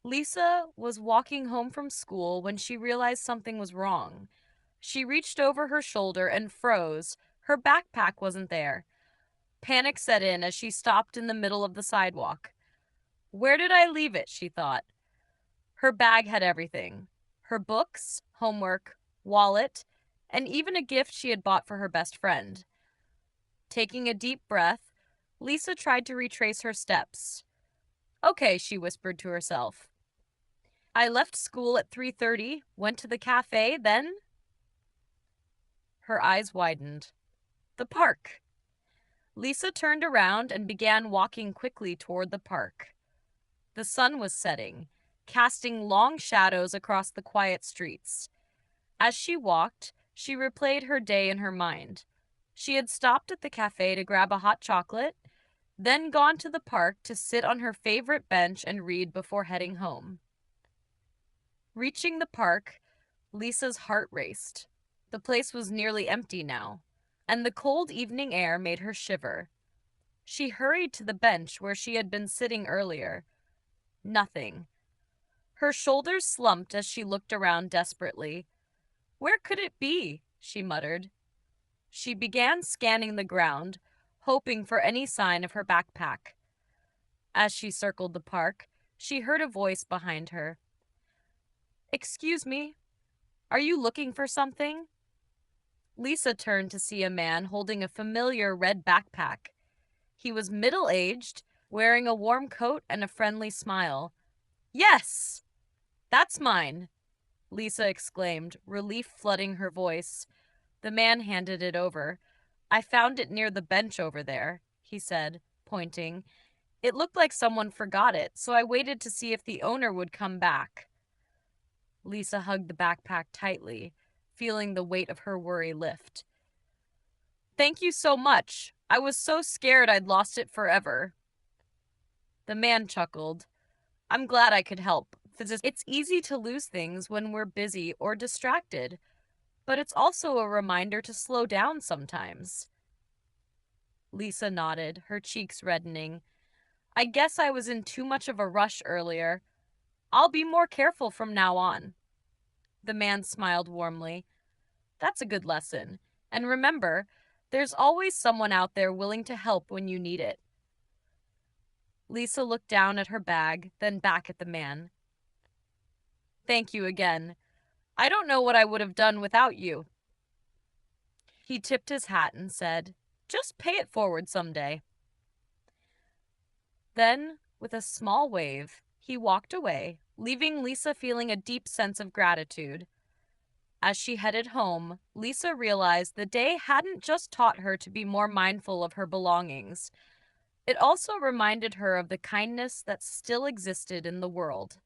Lisa was walking home from school when she realized something was wrong. She reached over her shoulder and froze. Her backpack wasn't there. Panic set in as she stopped in the middle of the sidewalk. Where did I leave it? She thought. Her bag had everything: her books, homework, wallet, and even a gift she had bought for her best friend. Taking a deep breath, Lisa tried to retrace her steps. Okay, she whispered to herself. I left school at 3:30, went to the cafe, then her eyes widened. The park. Lisa turned around and began walking quickly toward the park. The sun was setting, casting long shadows across the quiet streets. As she walked, she replayed her day in her mind. She had stopped at the cafe to grab a hot chocolate, then gone to the park to sit on her favorite bench and read before heading home. Reaching the park, Lisa's heart raced. The place was nearly empty now, and the cold evening air made her shiver. She hurried to the bench where she had been sitting earlier. Nothing. Her shoulders slumped as she looked around desperately. Where could it be? She muttered. She began scanning the ground, hoping for any sign of her backpack. As she circled the park, she heard a voice behind her. Excuse me, are you looking for something? Lisa turned to see a man holding a familiar red backpack. He was middle-aged, wearing a warm coat and a friendly smile. Yes! That's mine, Lisa exclaimed, relief flooding her voice. The man handed it over. I found it near the bench over there, he said, pointing. It looked like someone forgot it, so I waited to see if the owner would come back. Lisa hugged the backpack tightly, feeling the weight of her worry lift. Thank you so much. I was so scared I'd lost it forever. The man chuckled. I'm glad I could help. It's easy to lose things when we're busy or distracted, but it's also a reminder to slow down sometimes. Lisa nodded, her cheeks reddening. I guess I was in too much of a rush earlier. I'll be more careful from now on. The man smiled warmly. That's a good lesson. And remember, there's always someone out there willing to help when you need it. Lisa looked down at her bag, then back at the man. Thank you again. I don't know what I would have done without you. He tipped his hat and said, just pay it forward someday. Then, with a small wave, he walked away, leaving Lisa feeling a deep sense of gratitude. As she headed home, Lisa realized the day hadn't just taught her to be more mindful of her belongings. It also reminded her of the kindness that still existed in the world.